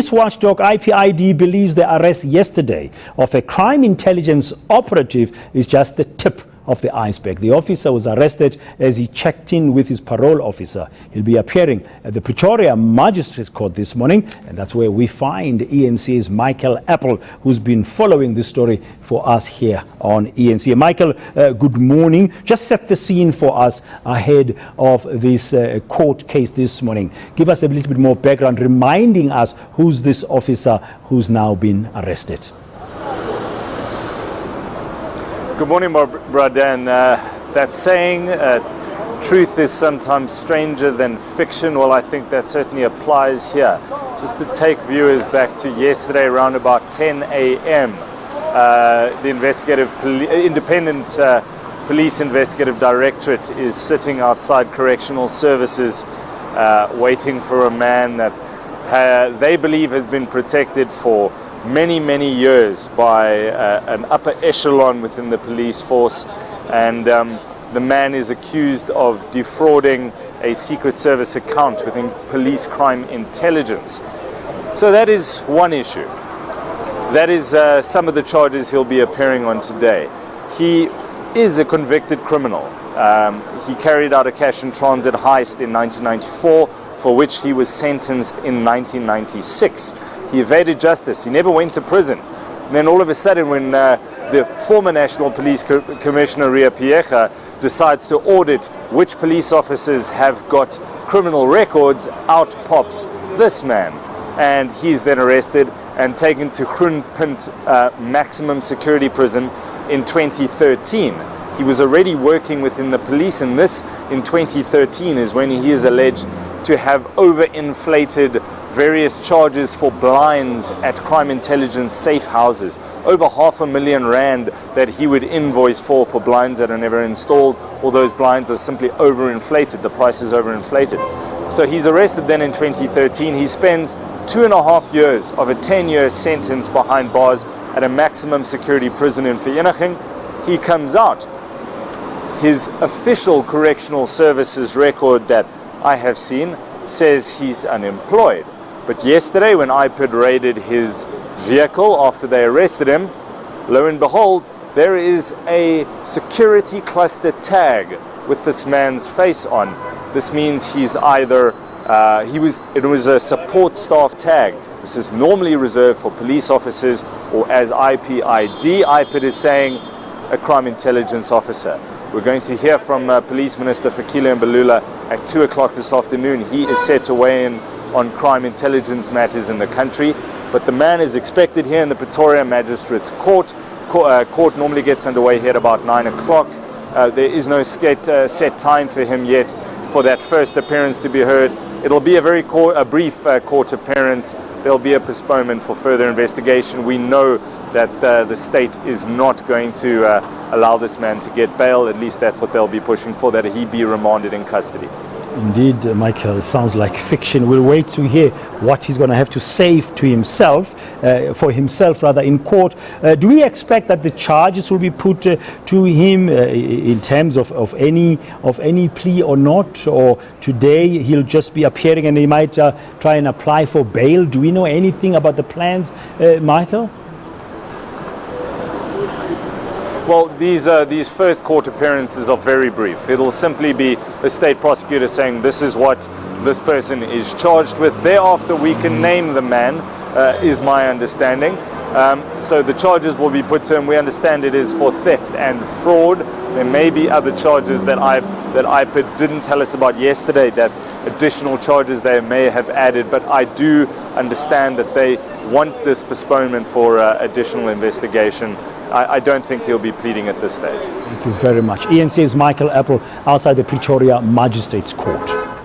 Police watchdog Ipid believes the arrest yesterday of a crime intelligence operative is just the tip of the iceberg. The officer was arrested as he checked in with his parole officer. He'll be appearing at the Pretoria Magistrates Court this morning, and that's where we find ENC's Michael Apple, who's been following this story for us here on ENC. Michael, good morning. Just set the scene for us ahead of this court case this morning. Give us a little bit more background, reminding us who's this officer who's now been arrested. Good morning, brother. And that saying, truth is sometimes stranger than fiction. Well, I think that certainly applies here. Just to take viewers back to yesterday around about 10 a.m., the Independent Police Investigative Directorate is sitting outside Correctional Services waiting for a man that they believe has been protected for many years by an upper echelon within the police force, and the man is accused of defrauding a Secret Service account within police crime intelligence. So that is one issue. That is some of the charges he'll be appearing on today. He is a convicted criminal. He carried out a cash and transit heist in 1994, for which he was sentenced in 1996. He evaded justice. He never went to prison. And then all of a sudden, when the former National Police Commissioner, Ria Piecha, decides to audit which police officers have got criminal records, out pops this man. And he's then arrested and taken to Groenpunt maximum security prison in 2013. He was already working within the police, and this in 2013 is when he is alleged to have overinflated various charges for blinds at crime intelligence safe houses. Over R500,000 rand that he would invoice for blinds that are never installed, or those blinds are simply overinflated, the price is overinflated. So he's arrested then in 2013. He spends 2.5 years of a 10-year sentence behind bars at a maximum security prison in Vereeniging. He comes out. His official correctional services record that I have seen says he's unemployed. But yesterday, when Ipid raided his vehicle after they arrested him, lo and behold, there is a security cluster tag with this man's face on. This means he's either, it was a support staff tag. This is normally reserved for police officers, or as Ipid is saying, a crime intelligence officer. We're going to hear from Police Minister Fikile Mbalula at 2 o'clock this afternoon. He is set to weigh in on crime intelligence matters in the country, but the man is expected here in the Pretoria Magistrates Court. Court normally gets underway here at about 9 o'clock. There is no set time for him yet for that first appearance to be heard. It'll be a very brief court appearance. There'll be a postponement for further investigation. We know that the state is not going to allow this man to get bail. At least that's what they'll be pushing for, that he be remanded in custody. Indeed, Michael, it sounds like fiction. We'll wait to hear what he's going to have to say to himself, in court. Do we expect that the charges will be put to him in terms of any plea or not? Or today he'll just be appearing and he might try and apply for bail? Do we know anything about the plans, Michael? Well, these first court appearances are very brief. It'll simply be a state prosecutor saying this is what this person is charged with. Thereafter, we can name the man, is my understanding. So the charges will be put to him. We understand it is for theft and fraud. There may be other charges that Ipid didn't tell us about yesterday, that additional charges they may have added, but I do understand that they want this postponement for additional investigation. I don't think he'll be pleading at this stage. Thank you very much. ENC's Michael Apple outside the Pretoria Magistrates Court.